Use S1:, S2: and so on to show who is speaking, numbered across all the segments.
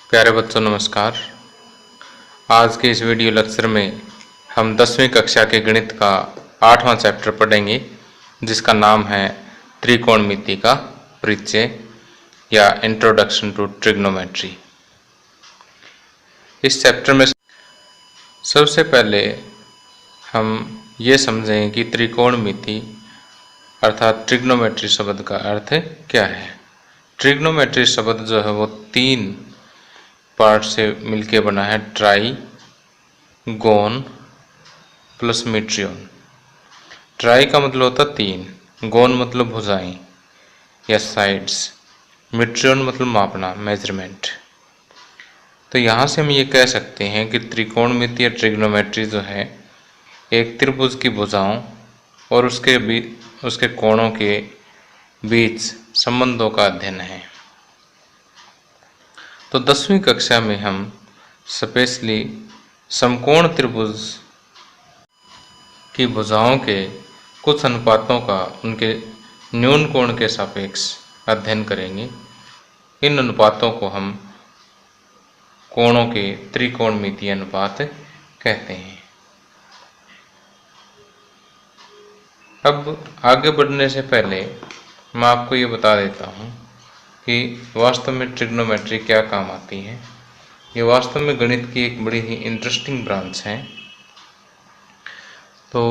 S1: प्यारे बच्चों नमस्कार। आज के इस वीडियो लेक्चर में हम 10वीं कक्षा के गणित का 8वां चैप्टर पढ़ेंगे, जिसका नाम है त्रिकोणमिति का परिचय या इंट्रोडक्शन टू ट्रिग्नोमेट्री। इस चैप्टर में सबसे पहले हम ये समझेंगे कि त्रिकोणमिति अर्थात ट्रिग्नोमेट्री शब्द का अर्थ क्या है। ट्रिग्नोमेट्री शब्द जो है वो 3 पार्ट से मिलके बना है, ट्राई, गोन प्लस मीट्रियन। ट्राई का मतलब होता 3, गोन मतलब भुजाएं या साइड्स, मीट्रियन मतलब मापना, मेजरमेंट। तो यहाँ से हम ये कह सकते हैं कि त्रिकोणमिति या ट्रिग्नोमेट्री जो है एक त्रिभुज की भुजाओं और उसके कोणों के बीच संबंधों का अध्ययन है। तो 10वीं कक्षा में हम स्पेशली समकोण त्रिभुज की भुजाओं के कुछ अनुपातों का उनके न्यून कोण के सापेक्ष अध्ययन करेंगे। इन अनुपातों को हम कोणों के त्रिकोणमितीय अनुपात कहते हैं। अब आगे बढ़ने से पहले मैं आपको ये बता देता हूँ कि वास्तव में ट्रिग्नोमेट्री क्या काम आती है। ये वास्तव में गणित की एक बड़ी ही इंटरेस्टिंग ब्रांच है। तो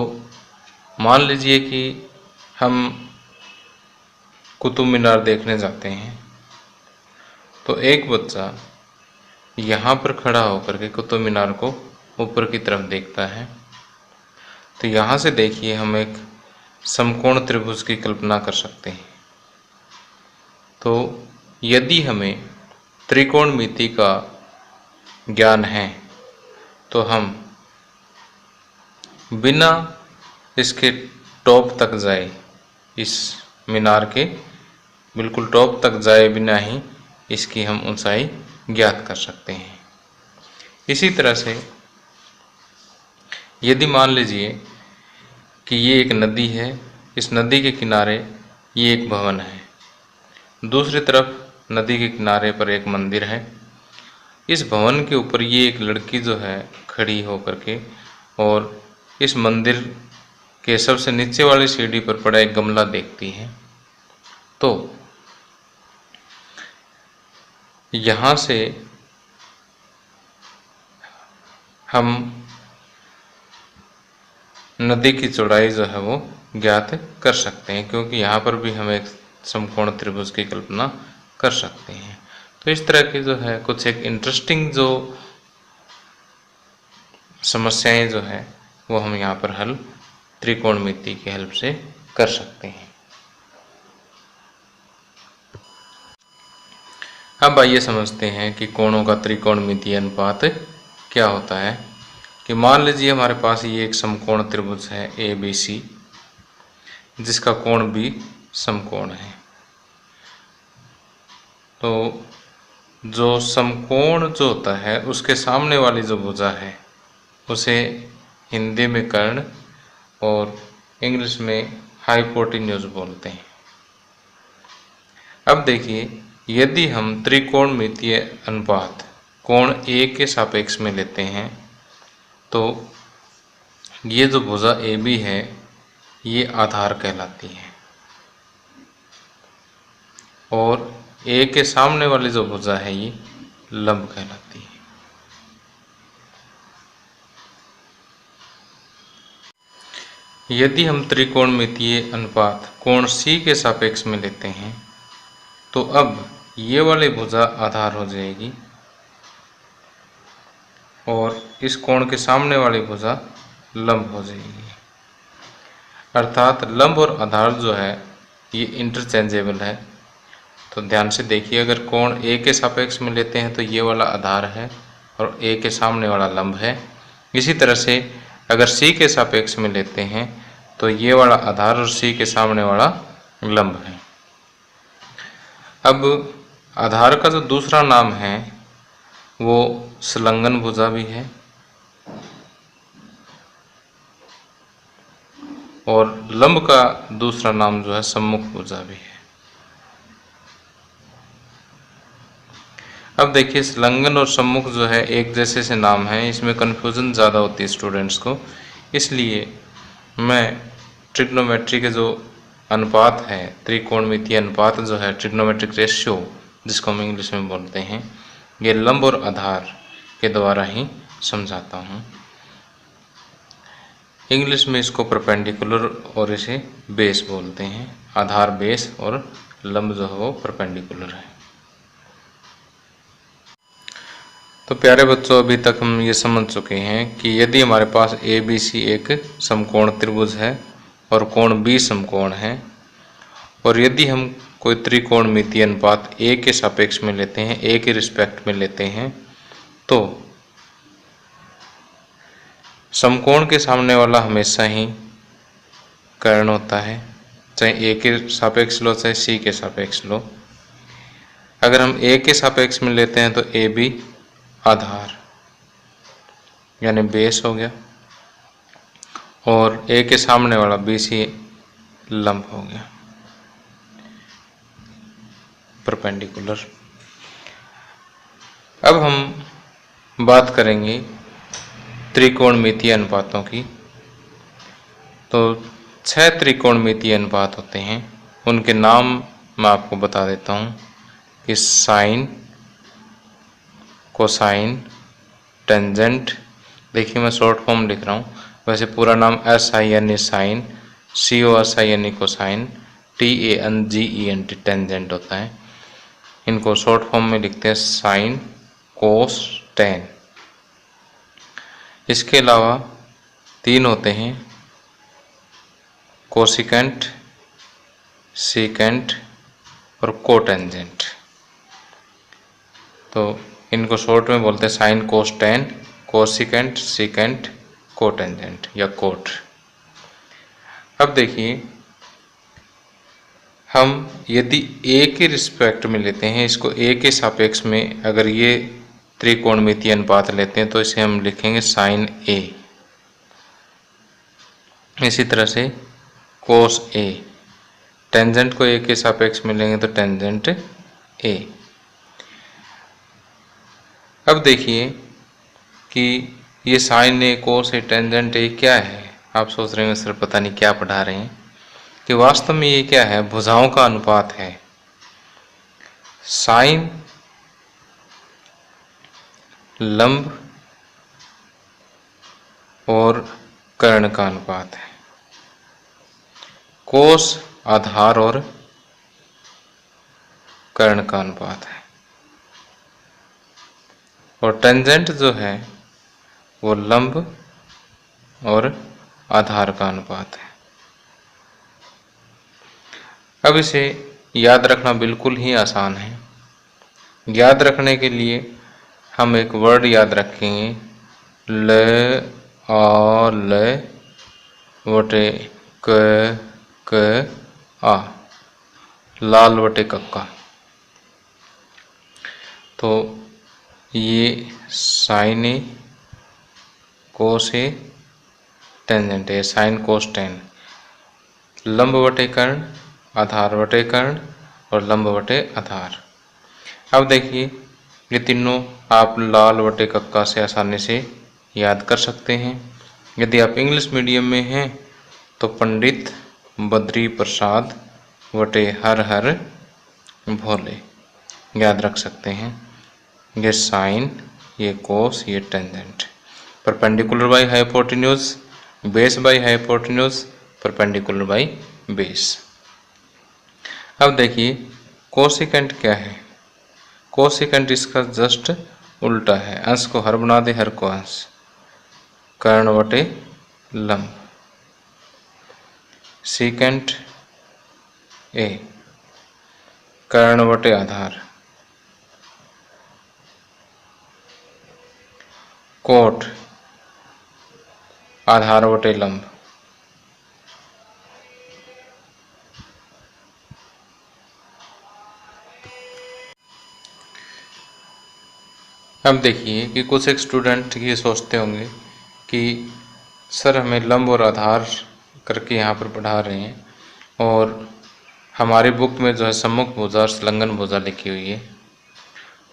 S1: मान लीजिए कि हम कुतुब मीनार देखने जाते हैं, तो एक बच्चा यहाँ पर खड़ा होकर के कुतुब मीनार को ऊपर की तरफ देखता है। तो यहाँ से देखिए हम एक समकोण त्रिभुज की कल्पना कर सकते हैं। तो यदि हमें त्रिकोणमिति का ज्ञान है तो हम बिना इसके टॉप तक जाए, इस मीनार के बिल्कुल टॉप तक जाए बिना ही इसकी हम ऊंचाई ज्ञात कर सकते हैं। इसी तरह से यदि मान लीजिए कि ये एक नदी है, इस नदी के किनारे ये एक भवन है, दूसरी तरफ नदी के किनारे पर एक मंदिर है। इस भवन के ऊपर ये एक लड़की जो है खड़ी होकर के और इस मंदिर के सबसे नीचे वाली सीढ़ी पर पड़ा एक गमला देखती है। तो यहाँ से हम नदी की चौड़ाई जो है वो ज्ञात कर सकते हैं, क्योंकि यहाँ पर भी हम एक समकोण त्रिभुज की कल्पना कर सकते हैं। तो इस तरह की जो है कुछ एक इंटरेस्टिंग जो समस्याएं जो है वो हम यहाँ पर हल त्रिकोणमिति की हेल्प से कर सकते हैं। अब आइए समझते हैं कि कोणों का त्रिकोणमितीय अनुपात क्या होता है। कि मान लीजिए हमारे पास ये एक समकोण त्रिभुज है ABC, जिसका कोण भी समकोण है। तो जो समकोण जो होता है उसके सामने वाली जो भुजा है उसे हिंदी में कर्ण और इंग्लिश में हाइपोटेन्यूज बोलते हैं। अब देखिए, यदि हम त्रिकोणमितीय अनुपात कोण A के सापेक्ष में लेते हैं तो ये जो भुजा AB है ये आधार कहलाती है और A के सामने वाली जो भुजा है ये लंब कहलाती है। यदि हम त्रिकोणमितीय अनुपात कोण C के सापेक्ष में लेते हैं तो अब ये वाली भुजा आधार हो जाएगी और इस कोण के सामने वाली भुजा लंब हो जाएगी। अर्थात लंब और आधार जो है ये इंटरचेंजेबल है। तो ध्यान से देखिए, अगर कोण A के सापेक्ष में लेते हैं तो ये वाला आधार है और A के सामने वाला लंब है। इसी तरह से अगर C के सापेक्ष में लेते हैं तो ये वाला आधार और C के सामने वाला लंब है। अब आधार का जो दूसरा नाम है वो संलग्न भुजा भी है और लंब का दूसरा नाम जो है सम्मुख भुजा भी है। अब देखिए संलग्न और सम्मुख जो है एक जैसे से नाम है, इसमें कन्फ्यूज़न ज़्यादा होती है स्टूडेंट्स को, इसलिए मैं ट्रिग्नोमेट्री के जो अनुपात है, त्रिकोणमितीय अनुपात जो है, ट्रिग्नोमेट्रिक रेशियो जिसको हम इंग्लिश में बोलते हैं, ये लंब और आधार के द्वारा ही समझाता हूँ। इंग्लिश में इसको परपेंडिकुलर और इसे बेस बोलते हैं। आधार बेस और लंब जो है वो परपेंडिकुलर है। तो प्यारे बच्चों, अभी तक हम ये समझ चुके हैं कि यदि हमारे पास ए बी सी एक समकोण त्रिभुज है और कोण बी समकोण है, और यदि हम कोई त्रिकोणमितीय अनुपात ए के सापेक्ष में लेते हैं, ए के रिस्पेक्ट में लेते हैं, तो समकोण के सामने वाला हमेशा ही कर्ण होता है, चाहे ए के सापेक्ष लो चाहे सी के सापेक्ष लो। अगर हम ए के सापेक्ष में लेते हैं तो ए बी आधार यानी बेस हो गया, और ए के सामने वाला बी सी लंब हो गया, परपेंडिकुलर। अब हम बात करेंगे त्रिकोणमितीय अनुपातों की। तो 6 त्रिकोणमितीय अनुपात होते हैं, उनके नाम मैं आपको बता देता हूँ कि साइन, कोसाइन, टेंजेंट। देखिए मैं शॉर्ट फॉर्म लिख रहा हूँ, वैसे पूरा नाम SIN sine, COSIN cosine, TANGENT tangent होता है। इनको शॉर्ट फॉर्म में लिखते हैं साइन, कोस, टेन। इसके अलावा 3 होते हैं, कोसिकेंट, सीकेंट और कोटेंजेंट। तो इनको शॉर्ट में बोलते हैं sign, cos, ten, cosecant, secant, cotangent या कोट। अब देखिए हम यदि ए के रिस्पेक्ट में लेते हैं, इसको ए के सापेक्ष में अगर ये त्रिकोणमितीय अनुपात लेते हैं तो इसे हम लिखेंगे साइन ए। इसी तरह से कोस ए, टेंजेंट को ए के सापेक्ष में लेंगे तो टेंजेंट ए। अब देखिए कि ये sine A, cos A, tangent ए क्या है। आप सोच रहे हैं सर पता नहीं क्या पढ़ा रहे हैं, कि वास्तव में ये क्या है, भुजाओं का अनुपात है। साइन लंब और कर्ण का अनुपात है, कोस आधार और कर्ण का अनुपात है, और टेंजेंट जो है वो लंब और आधार का अनुपात है। अब इसे याद रखना बिल्कुल ही आसान है। याद रखने के लिए हम एक वर्ड याद रखेंगे, ल आ ल वटे क आ, लाल वटे कक्का। तो ये sine A, cos A, tangent A, sine cos tan, लंब वटे कर्ण, आधार वटे कर्ण और लंब वटे आधार। अब देखिए ये तीनों आप लाल वटे कक्का से आसानी से याद कर सकते हैं। यदि आप इंग्लिश मीडियम में हैं तो पंडित बद्री प्रसाद वटे हर हर भोले याद रख सकते हैं। ये साइन, ये कोस, ये tangent. Perpendicular by hypotenuse, base by hypotenuse, perpendicular by base. अब देखिए कोसिकेंट क्या है। कोसिकेंट इसका जस्ट उल्टा है, अंश को हर बना दे, हर को अंश, कर्ण वटे लंब। सीकेंट ए, कर्ण वटे आधार। कोट, आधार वटे लंब। अब देखिए कि कुछ एक स्टूडेंट ये सोचते होंगे कि सर हमें लंब और आधार करके यहाँ पर पढ़ा रहे हैं और हमारी बुक में जो है सम्मुख भुजा और संलग्न भुजा लिखी हुई है।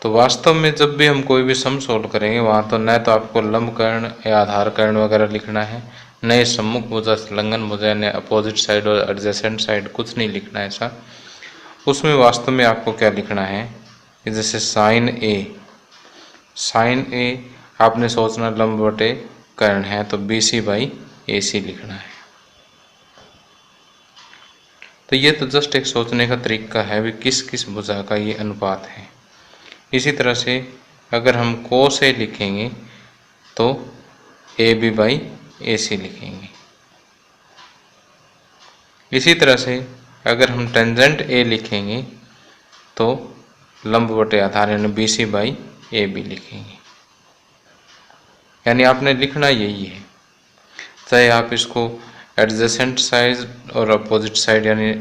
S1: तो वास्तव में जब भी हम कोई भी सम सोल्व करेंगे वहाँ तो न तो आपको लंब कर्ण या आधार कर्ण वगैरह लिखना है, न ही सम्मुख भुजा, संलग्न भुजा, न अपोजिट साइड और एडजेसेंट साइड, कुछ नहीं लिखना है ऐसा। उसमें वास्तव में आपको क्या लिखना है कि जैसे साइन ए आपने सोचना लंब बटे कर्ण है तो BC/AC लिखना है। तो ये तो जस्ट एक सोचने का तरीका है भी किस किस भुजा का ये अनुपात है। इसी तरह से अगर हम cos A लिखेंगे तो AB/AC लिखेंगे। इसी तरह से अगर हम टेंजेंट A लिखेंगे तो लंब बटे आधार यानी BC/AB लिखेंगे। यानी आपने लिखना यही है, चाहे आप इसको एडजेसेंट साइड और अपोजिट साइड यानी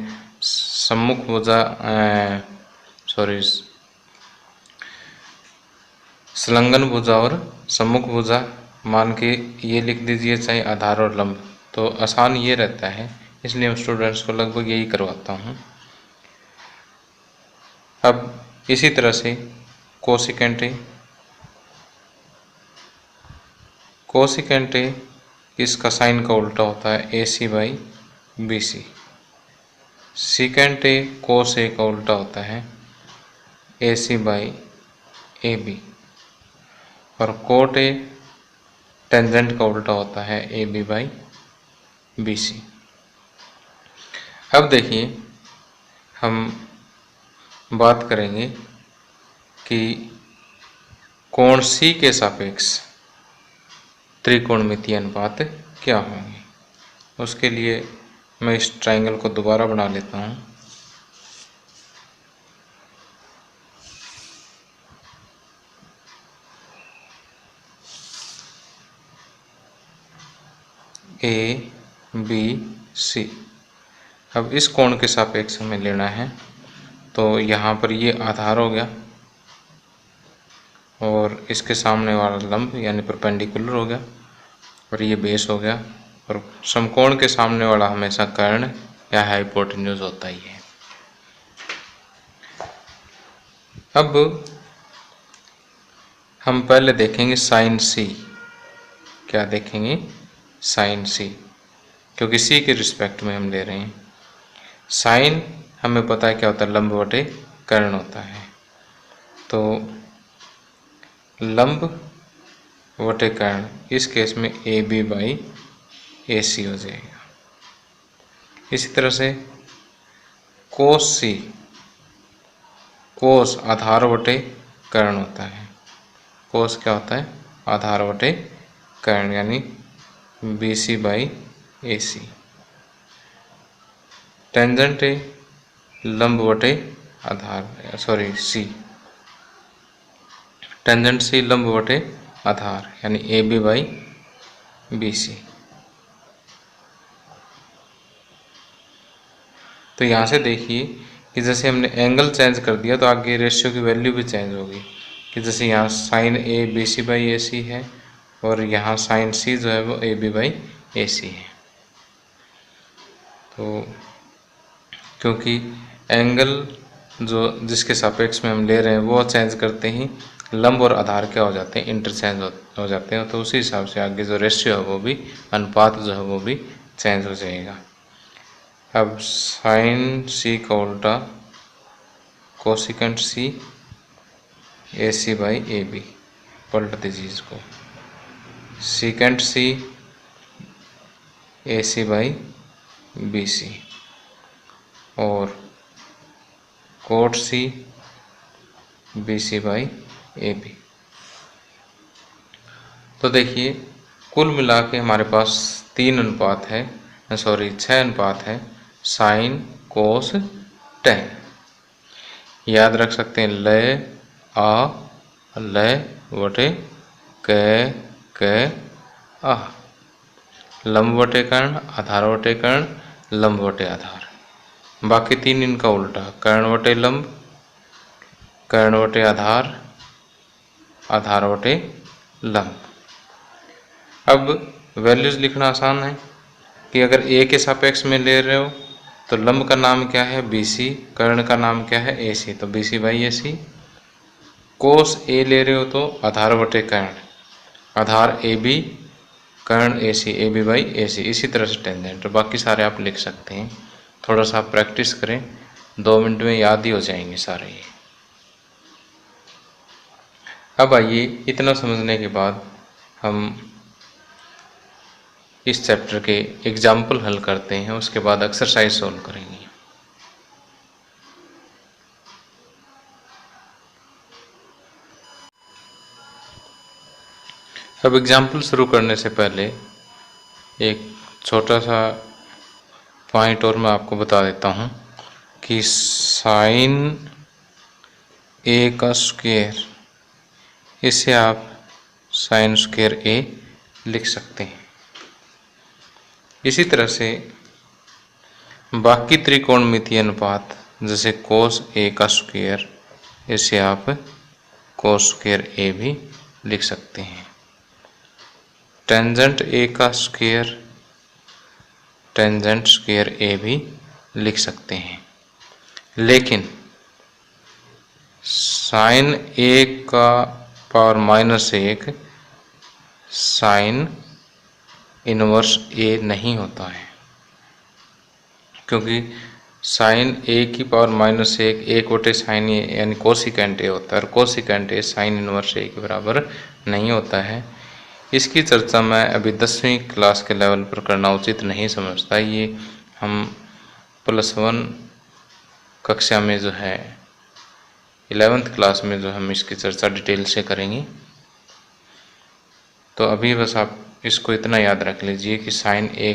S1: सम्मुख भुजा संलग्न भुजा और सम्मुख भुजा मान के ये लिख दीजिए, चाहे आधार और लंब, तो आसान ये रहता है, इसलिए मैं स्टूडेंट्स को लगभग यही करवाता हूँ। अब इसी तरह से कोसिकेंट ए इसका साइन का उल्टा होता है AC/BC। सीकेंट ए कोस ए का उल्टा होता है AC/AB। और कोट ए टेंजेंट का उल्टा होता है AB/BC। अब देखिए हम बात करेंगे कि कोण C के सापेक्ष त्रिकोणमितीय अनुपात क्या होंगे। उसके लिए मैं इस ट्रायंगल को दोबारा बना लेता हूँ। ABC। अब इस कोण के सापेक्ष हमें लेना है, तो यहाँ पर ये आधार हो गया और इसके सामने वाला लंब यानी परपेंडिकुलर हो गया और ये बेस हो गया, और समकोण के सामने वाला हमेशा कर्ण या हाइपोटेन्यूज होता ही है। अब हम पहले देखेंगे साइन C। क्या देखेंगे? साइन C, क्योंकि C के रिस्पेक्ट में हम ले रहे हैं। साइन हमें पता है क्या होता है, लंब बटे कर्ण होता है, तो लंब बटे कर्ण इस केस में AB/AC हो जाएगा। इसी तरह से कोस C, कोस आधार बटे कर्ण होता है। कोस क्या होता है? आधार बटे कर्ण यानी BC/AC। टेंजेंट ए लंब बटे आधार C, टेंजेंट C लंब बटे आधार यानी AB/BC। तो यहाँ से देखिए कि जैसे हमने एंगल चेंज कर दिया तो आगे रेशियो की वैल्यू भी चेंज होगी, कि जैसे यहाँ साइन A BC/AC है और यहाँ साइन C जो है वो AB/AC है। तो क्योंकि एंगल जो जिसके सापेक्ष में हम ले रहे हैं वो चेंज करते ही लंब और आधार क्या हो जाते हैं, इंटरचेंज हो जाते हैं, तो उसी हिसाब से आगे जो रेशियो है वो भी, अनुपात जो है वो भी चेंज हो जाएगा। अब साइन C का उल्टा कोसिकेंट C AC/AB, पलट दीजिए इसको, सीकेंट C AC/BC और कोट C BC/AB। तो देखिए कुल मिला के हमारे पास 6 अनुपात है, साइन कोस टेन। याद रख सकते हैं लय आ लय बटे क आ, लंब बटे कर्ण, आधार बटे कर्ण, लंब बटे आधार। बाकी 3 इनका उल्टा, कर्ण बटे लंब, कर्ण बटे आधार, आधार बटे लंब। अब वैल्यूज लिखना आसान है कि अगर A के सापेक्ष में ले रहे हो तो लंब का नाम क्या है BC, कर्ण का नाम क्या है AC, तो BC/AC। कोस ए ले रहे हो तो आधार बटे कर्ण, आधार ए बी, कर्ण A C, A B by A C. इसी तरह से टेंजेंट, बाकी सारे आप लिख सकते हैं। थोड़ा सा आप प्रैक्टिस करें, 2 मिनट में याद ही हो जाएंगे सारे ये। अब आइए, इतना समझने के बाद हम इस चैप्टर के एग्जाम्पल हल करते हैं, उसके बाद एक्सरसाइज सोल्व करेंगे। अब एग्जाम्पल शुरू करने से पहले एक छोटा सा पॉइंट और मैं आपको बता देता हूँ कि साइन ए का स्क्वायर, इसे आप साइन स्क्वायर ए लिख सकते हैं। इसी तरह से बाकी त्रिकोणमितीय अनुपात जैसे कोस ए का स्क्वायर, इसे आप कोस स्क्वायर ए भी लिख सकते हैं। टेंजेंट ए का स्क्वायर, टेंजेंट स्क्वायर ए भी लिख सकते हैं। लेकिन साइन ए का पावर -1 साइन इनवर्स ए नहीं होता है, क्योंकि साइन ए की पावर -1 1 साइन ए यानी कोसिकेंट ए होता है, और कोसिकेंट ए साइन इनवर्स ए के बराबर नहीं होता है। इसकी चर्चा मैं अभी 10वीं क्लास के लेवल पर करना उचित नहीं समझता। ये हम +1 कक्षा में जो है 11th क्लास में जो हम इसकी चर्चा डिटेल से करेंगे। तो अभी बस आप इसको इतना याद रख लीजिए कि साइन ए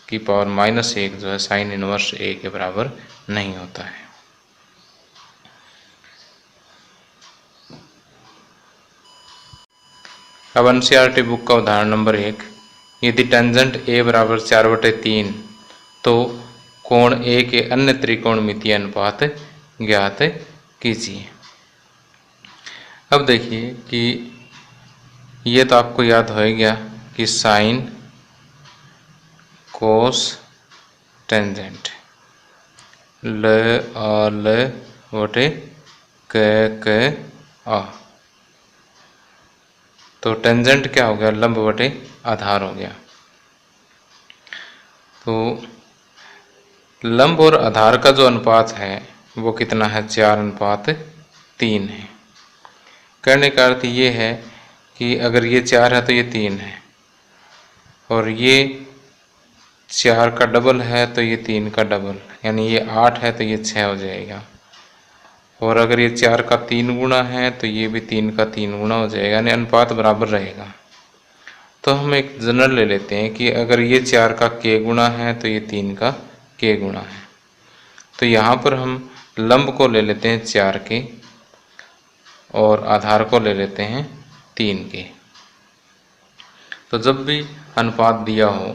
S1: की पावर -1 जो है साइन इनवर्स ए के बराबर नहीं होता है। अब एनसीईआरटी बुक का उदाहरण नंबर 1, यदि टेंजेंट ए बराबर 4/3 तो कोण ए के अन्य त्रिकोणमितीय अनुपात ज्ञात कीजिए। अब देखिए कि ये तो आपको याद हो गया कि साइन, कोस, टेंजेंट, ल आ ल बटे क आ। तो टेंजेंट क्या हो गया, लंब बटे आधार हो गया। तो लंब और आधार का जो अनुपात है वो कितना है, 4:3 है। कहने का अर्थ ये है कि अगर ये 4 है तो ये 3 है, और ये 4 का डबल है तो ये 3 का डबल, यानी ये 8 है तो ये 6 हो जाएगा। और अगर ये 4 का 3 गुना है तो ये भी 3 का 3 गुना हो जाएगा, यानी अनुपात बराबर रहेगा। तो हम एक जनरल ले लेते हैं कि अगर ये 4 का k गुना है तो ये 3 का k गुना है। तो यहाँ पर हम लंब को ले लेते हैं 4 के और आधार को ले लेते हैं 3 के। तो जब भी अनुपात दिया हो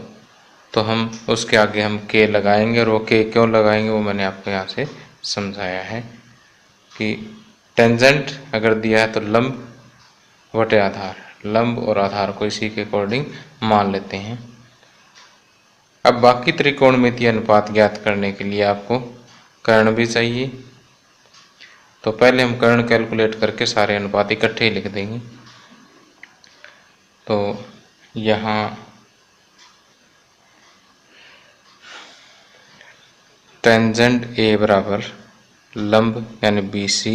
S1: तो हम उसके आगे हम k लगाएंगे, और वो k क्यों लगाएंगे वो मैंने आपको यहाँ से समझाया है कि टेंजेंट अगर दिया है तो लंब बटे आधार, लंब और आधार को इसी के अकॉर्डिंग मान लेते हैं। अब बाकी त्रिकोणमितीय अनुपात ज्ञात करने के लिए आपको कर्ण भी चाहिए। तो पहले हम कर्ण कैलकुलेट करके सारे अनुपात इकट्ठे ही लिख देंगे। तो यहाँ टेंजेंट ए बराबर लंब यानी BC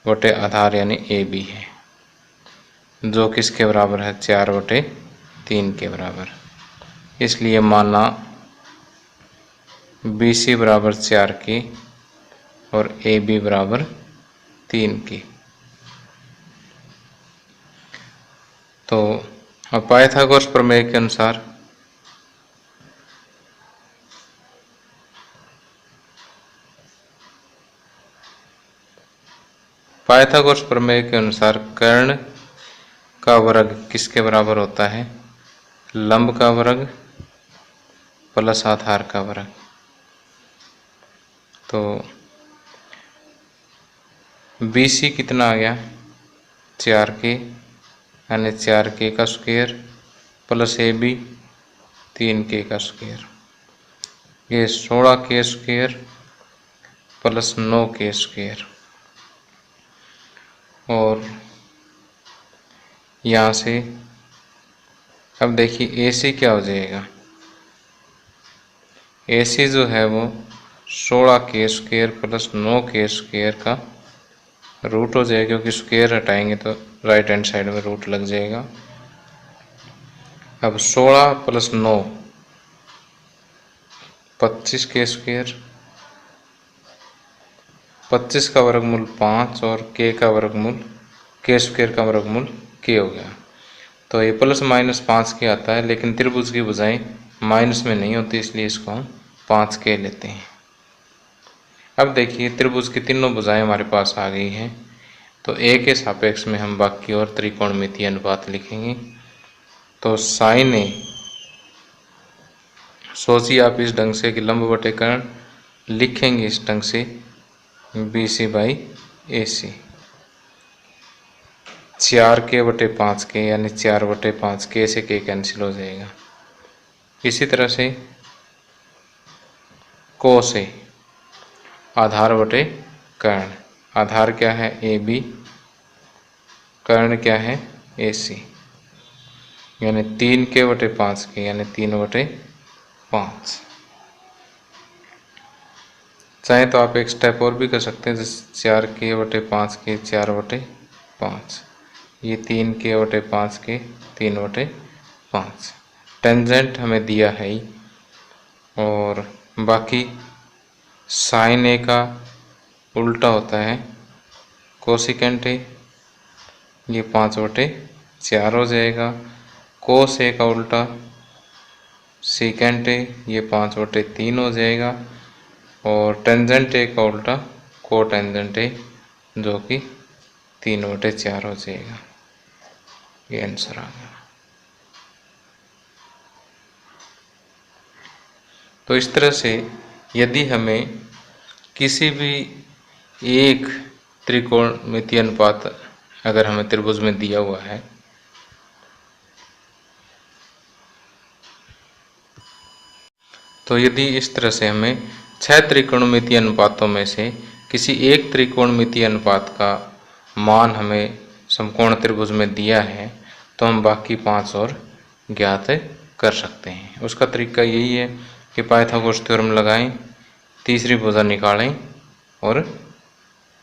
S1: बटे आधार यानी AB है, जो किसके बराबर है, 4/3 के बराबर। इसलिए माना BC बराबर 4 की और AB बराबर 3 की। तो अब पाइथागोरस प्रमेय के अनुसार कर्ण का वर्ग किसके बराबर होता है, लंब का वर्ग प्लस आधार का वर्ग। तो BC कितना आ गया, 4 के यानी 4 का स्क्वायर प्लस AB 3 का स्क्वायर, ये 16 स्क्वायर प्लस 9 स्क्वायर। और यहाँ से अब देखिए AC क्या हो जाएगा, AC जो है वो 16k² प्लस 9k² का रूट हो जाएगा, क्योंकि स्क्वायर हटाएंगे तो राइट हैंड साइड में रूट लग जाएगा। अब 16 प्लस 9 25k², 25 का वर्गमूल 5 और k का वर्गमूल k² का वर्गमूल k हो गया। तो ये प्लस माइनस 5k आता है, लेकिन त्रिभुज की भुजाएं माइनस में नहीं होती, इसलिए इसको हम 5k लेते हैं। अब देखिए त्रिभुज की तीनों भुजाएं हमारे पास आ गई हैं, तो a के सापेक्ष में हम बाकी और त्रिकोणमितीय अनुपात लिखेंगे। तो साइन a, सोचिए आप इस ढंग से कि लंब बटे कर्ण लिखेंगे इस ढंग से BC/AC, 4k/5k यानी 4/5k से k कैंसिल हो जाएगा। इसी तरह से कोस A, आधार बटे कर्ण, आधार क्या है AB, कर्ण क्या है AC, यानी 3k/5k यानी 3/5। चाहे तो आप एक स्टेप और भी कर सकते हैं, जैसे 4k/5k 4/5, ये 3k/5k 3/5। टेंजेंट हमें दिया है ही, और बाकी साइन A का उल्टा होता है कोसिकेंट A, ये 5/4 हो जाएगा। कोस A का उल्टा सीकेंट A, ये 5/3 हो जाएगा। और टेंजेंट A का उल्टा कोटेंजेंट A, जो कि 3/4 हो जाएगा। ये आंसर आ गया। तो इस तरह से यदि हमें किसी भी एक त्रिकोणमितीय अनुपात अगर हमें त्रिभुज में दिया हुआ है, तो यदि इस तरह से हमें 6 त्रिकोणमितीय अनुपातों में से किसी एक त्रिकोणमितीय अनुपात का मान हमें समकोण त्रिभुज में दिया है, तो हम बाकी 5 और ज्ञात कर सकते हैं। उसका तरीका यही है कि पाइथागोरस थ्योरम लगाएं, तीसरी भुजा निकालें और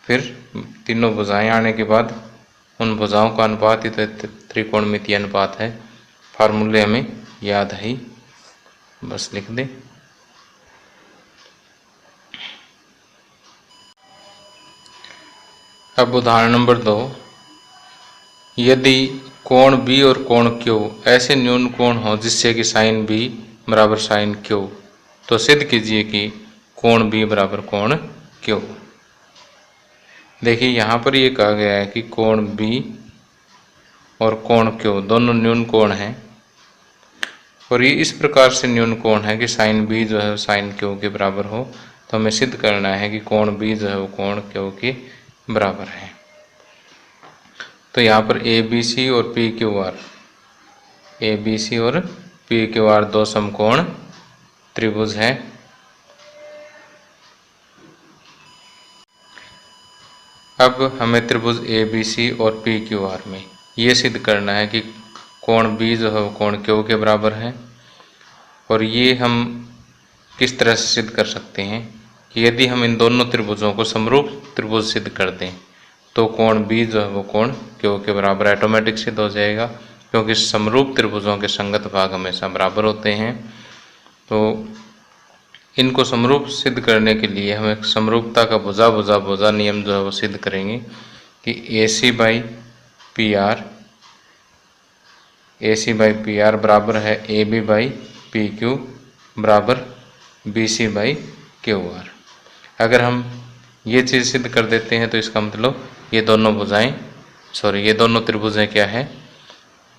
S1: फिर तीनों भुजाएं आने के बाद उन भुजाओं का अनुपात ही तो त्रिकोणमितीय अनुपात है। फार्मूले हमें याद है ही, बस लिख दें। अब उदाहरण नंबर 2, यदि कोण B और कोण Q ऐसे न्यून कोण हो जिससे कि साइन B बराबर साइन Q, तो सिद्ध कीजिए कि कोण B बराबर कोण Q। देखिए यहाँ पर ये कहा गया है कि कोण B और कोण Q दोनों न्यून कोण हैं, और ये इस प्रकार से न्यून कोण है कि साइन B जो है साइन Q के बराबर हो। तो हमें सिद्ध करना है कि कोण B जो है वो कोण Q के बराबर है। तो यहाँ पर ABC और PQR, ABC और PQR दो समकोण त्रिभुज हैं। अब हमें त्रिभुज ABC और PQR में ये सिद्ध करना है कि कोण B जो है वो कोण Q के बराबर है। और ये हम किस तरह से सिद्ध कर सकते हैं कि यदि हम इन दोनों त्रिभुजों को समरूप त्रिभुज सिद्ध कर दें, तो कोण B जो है वो कोण Q के बराबर ऑटोमेटिक सिद्ध हो जाएगा, क्योंकि समरूप त्रिभुजों के संगत भाग हमेशा बराबर होते हैं। तो इनको समरूप सिद्ध करने के लिए हम एक समरूपता का भुजा नियम जो है वो सिद्ध करेंगे कि AC/PR बराबर है AB/PQ बराबर BC/QR। अगर हम ये चीज़ सिद्ध कर देते हैं तो इसका मतलब ये दोनों त्रिभुजें क्या है,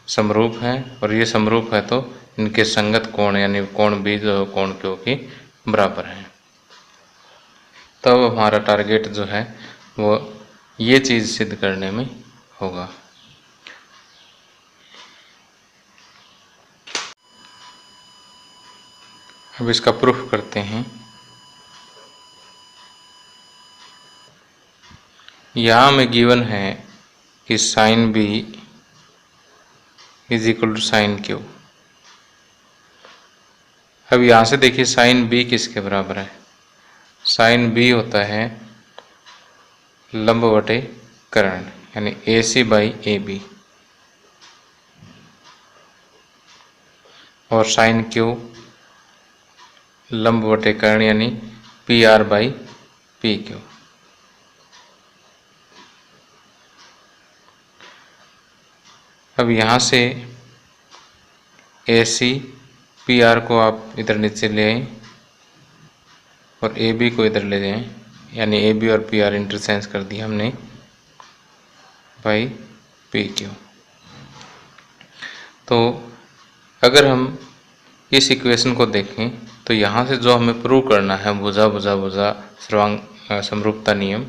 S1: समरूप हैं, और ये समरूप है तो इनके संगत कोण यानी कोण B जो है कोण Q के बराबर है। तब हमारा टारगेट जो है वो ये चीज़ सिद्ध करने में होगा। अब इसका प्रूफ करते हैं। यहाँ में गिवन है कि sine B is equal to sine Q. अब यहाँ से देखिए साइन बी किसके बराबर है? साइन बी होता है लंब बटे कर्ण, यानी ए सी बाई ए बी, और साइन क्यू लंब बटे कर्ण यानी P R by P Q. अब यहाँ से ए सी पी आर को आप इधर नीचे ले आए और ए बी को इधर ले जाएं, यानी ए बी और पी आर इंटरचेंज कर दिया हमने बाई पी क्यू। तो अगर हम इस इक्वेशन को देखें तो यहाँ से जो हमें प्रूव करना है भुजा भुजा भुजा सर्वांग समरूपता नियम,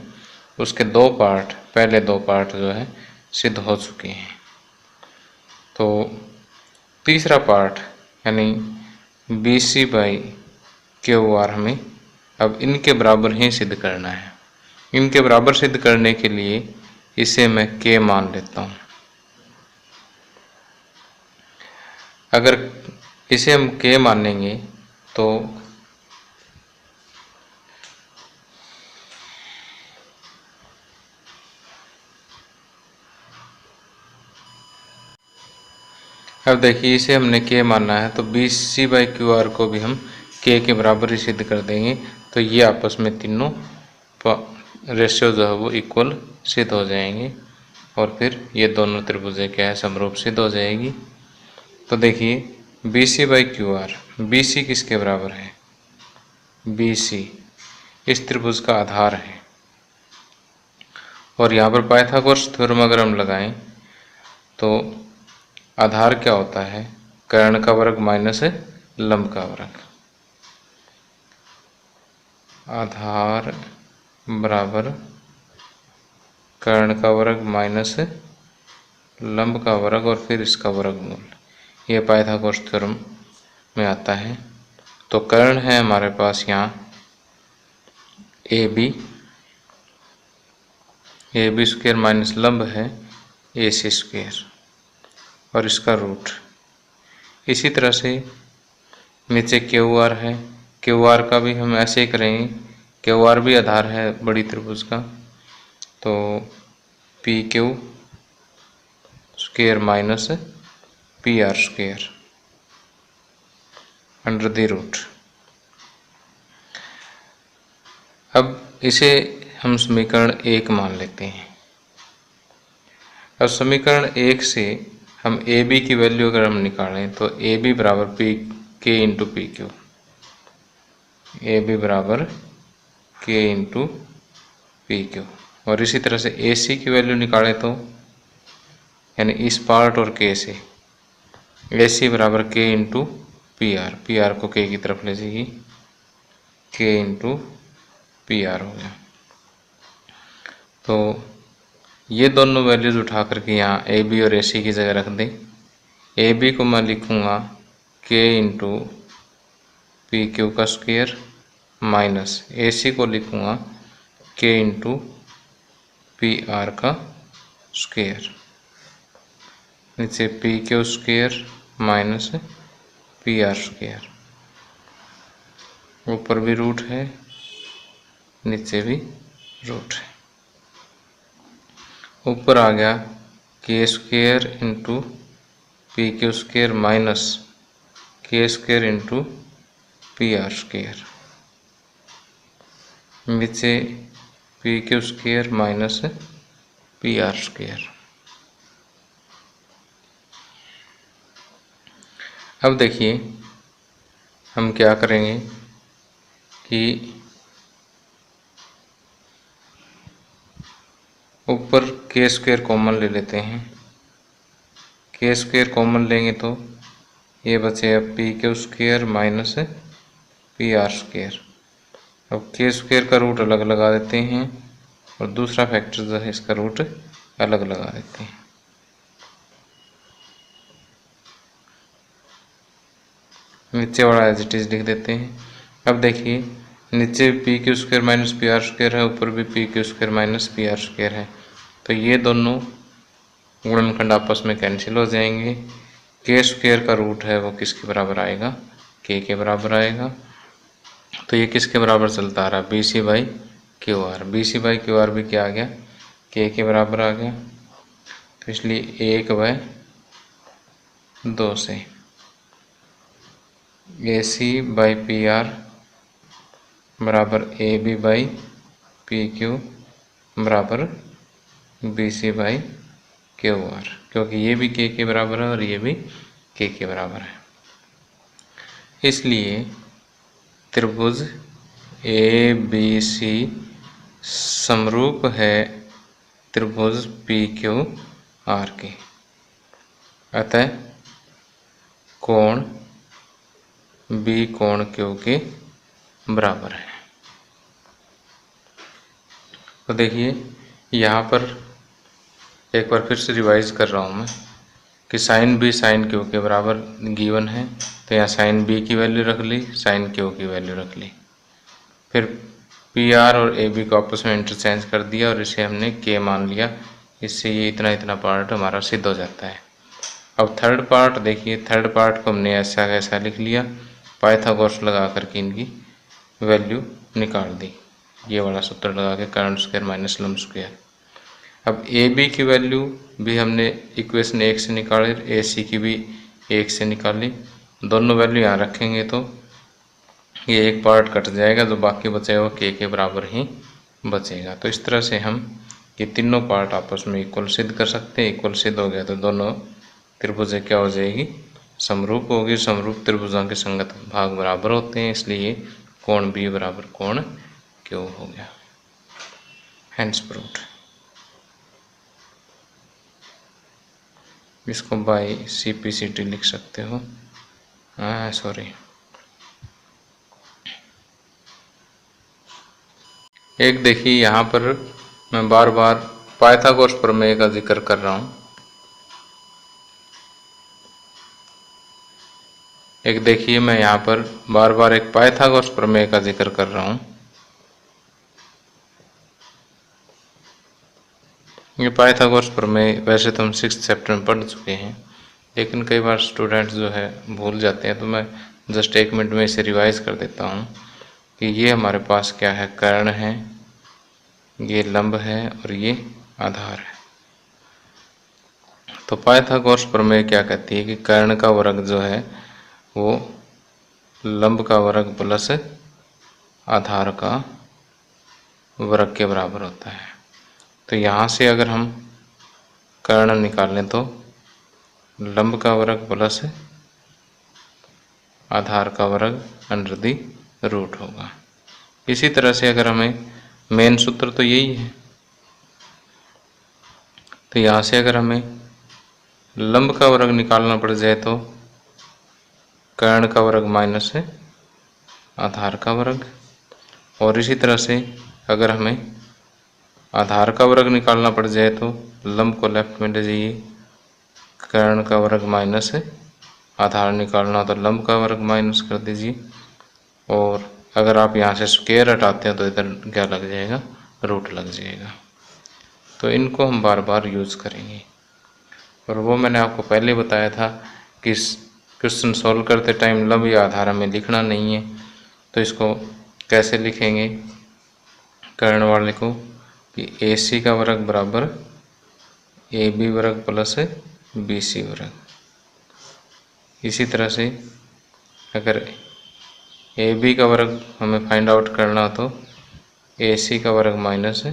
S1: उसके दो पार्ट, पहले दो पार्ट जो है सिद्ध हो चुके हैं। तो तीसरा पार्ट यानी B C by Q R हमें अब इनके बराबर ही सिद्ध करना है। इनके बराबर सिद्ध करने के लिए इसे मैं k मान लेता हूँ। अगर इसे हम k मानेंगे तो अब देखिए इसे हमने k मानना है तो B C by Q R को भी हम k के बराबर ही सिद्ध कर देंगे। तो ये आपस में तीनों रेशियो जो है वो इक्वल सिद्ध हो जाएंगे और फिर ये दोनों त्रिभुजें क्या है समरूप सिद्ध हो जाएगी। तो देखिए B C by Q R, B C किसके बराबर है? बी सी इस त्रिभुज का आधार है और यहाँ पर पाइथागोरस थ्योरम अगर हम लगाएं तो आधार क्या होता है? कर्ण का वर्ग माइनस लंब का वर्ग। आधार बराबर कर्ण का वर्ग माइनस लंब का वर्ग और फिर इसका वर्गमूल, ये पाइथागोरस थ्योरम में आता है। तो कर्ण है हमारे पास यहाँ ए बी स्क्वायर माइनस लंब है ए सी स्क्वायर और इसका रूट। इसी तरह से नीचे क्यू आर है, क्यू आर का भी हम ऐसे ही करेंगे, क्यू आर भी आधार है बड़ी त्रिभुज का। तो P Q square minus P R square under the root. अब इसे हम समीकरण 1 मान लेते हैं। अब समीकरण 1 से हम ए बी की वैल्यू अगर हम निकालें तो ए बी बराबर P K into P Q, A B बराबर के इंटू पी क्यू। और इसी तरह से ए सी की वैल्यू निकालें तो यानी इस पार्ट और के से ए सी बराबर K into P are, P R को के की तरफ ले जाइए, के इंटू पी आर हो गया। तो ये दोनों वैल्यूज उठा करके यहाँ ए बी और ए सी की जगह रख दें। ए बी को मैं लिखूँगा के इंटू पी क्यू का स्क्वायर माइनस ए सी को लिखूँगा के इंटू पी आर का स्क्वायर, नीचे P Q square minus P R square, ऊपर भी रूट है नीचे भी रूट है। ऊपर आ गया K square into P Q square minus K square into P R square, नीचे P Q square minus P R square. अब देखिए हम क्या करेंगे कि ऊपर के स्क्वायर कॉमन ले लेते हैं। के स्क्वायर कॉमन लेंगे तो ये बचेगा P Q square minus P R square. अब के स्क्वायर का रूट अलग लगा देते हैं और दूसरा फैक्टर जो है इसका रूट अलग लगा देते हैं। नीचे वाला एज इट इज लिख देते हैं। अब देखिए नीचे P Q square minus P R square है, ऊपर भी P Q square minus P R square है। तो ये दोनों गुणनखंड आपस में कैंसिल हो जाएंगे। के स्क्वायर का रूट है वो किसके बराबर आएगा, के बराबर आएगा। तो ये किसके बराबर चलता आ रहा है, B C by Q R. B C by Q R भी क्या आ गया, के बराबर आ गया। तो इसलिए 1/2 से A C by P R बराबर A B by P Q बराबर B C by Q R, क्योंकि ये भी के बराबर है और ये भी के बराबर है। इसलिए त्रिभुज ए बी सी समरूप है त्रिभुज पी क्यू आर के। अतः कोण बी कोण क्यू के बराबर है। तो देखिए यहाँ पर एक बार फिर से रिवाइज कर रहा हूँ मैं कि साइन बी साइन क्यू के बराबर गिवन है, तो यहाँ साइन बी की वैल्यू रख ली, साइन क्यू की वैल्यू रख ली, फिर पी आर और ए बी को आपस में इंटरचेंज कर दिया और इसे हमने के मान लिया। इससे ये इतना पार्ट हमारा सिद्ध हो जाता है। अब थर्ड पार्ट देखिए, थर्ड पार्ट को हमने ऐसा लिख लिया, पाइथागोरस लगा करके इनकी वैल्यू निकाल दी, ये वाला सूत्र लगा के कर्ण स्क्वायर माइनस लंब स्क्वायर। अब ए बी की वैल्यू भी हमने इक्वेशन 1 से निकाली, ए सी की भी 1 से निकाली। दोनों वैल्यू यहाँ रखेंगे तो ये एक पार्ट कट जाएगा, जो बाकी बचेगा वो के बराबर ही बचेगा। तो इस तरह से हम ये तीनों पार्ट आपस में इक्वल सिद्ध कर सकते हैं। इक्वल सिद्ध हो गया तो दोनों त्रिभुजें क्या हो जाएगी, समरूप होगी। समरूप त्रिभुजों के संगत भाग बराबर होते हैं, इसलिए कोण बी बराबर कोण क्यू हो गया। Hence proved. इसको बाय CPCT लिख सकते हो, सॉरी। एक देखिए यहाँ पर मैं बार बार पाइथागोरस प्रमेय का जिक्र कर रहा हूँ। एक देखिए मैं यहाँ पर बार बार एक पाइथागोरस प्रमेय का जिक्र कर रहा हूँ। ये पाइथागोरस प्रमेय वैसे तो हम 6th चैप्टर में पढ़ चुके हैं, लेकिन कई बार स्टूडेंट्स जो है भूल जाते हैं, तो मैं जस्ट 1 मिनट में इसे रिवाइज कर देता हूँ कि ये हमारे पास क्या है, कर्ण है, ये लंब है और ये आधार है। तो पाइथागोरस प्रमेय क्या कहती है कि कर्ण का वर्ग जो है वो लंब का वर्ग प्लस आधार का वर्ग के बराबर होता है। तो यहाँ से अगर हम कर्ण निकालें तो लंब का वर्ग प्लस आधार का वर्ग अंडर दी रूट होगा। इसी तरह से अगर हमें मेन सूत्र तो यही है, तो यहाँ से अगर हमें लंब का वर्ग निकालना पड़ जाए तो कर्ण का वर्ग माइनस आधार का वर्ग, और इसी तरह से अगर हमें आधार का वर्ग निकालना पड़ जाए तो लंब को लेफ्ट में ले जाइए, कर्ण का वर्ग माइनस आधार निकालना तो लंब का वर्ग माइनस कर दीजिए, और अगर आप यहाँ से स्क्वायर हटाते हैं तो इधर क्या लग जाएगा, रूट लग जाएगा। तो इनको हम बार बार यूज़ करेंगे। और वो मैंने आपको पहले बताया था कि क्वेश्चन सॉल्व करते टाइम लंब या आधार हमें लिखना नहीं है। तो इसको कैसे लिखेंगे कर्ण वाले को, कि AC का वर्ग बराबर AB वर्ग प्लस BC वर्ग। इसी तरह से अगर AB का वर्ग हमें फाइंड आउट करना हो तो AC का वर्ग माइनस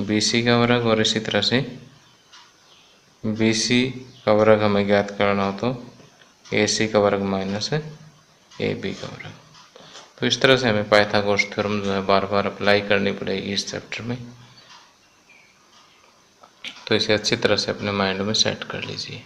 S1: BC का वर्ग, और इसी तरह से BC का वर्ग हमें ज्ञात करना हो तो AC का वर्ग माइनस AB का वर्ग। तो इस तरह से हमें पाइथागोरस थ्योरम जो है बार बार अप्लाई करनी पड़ेगी इस चैप्टर में। तो इसे अच्छी तरह से अपने माइंड में सेट कर लीजिए।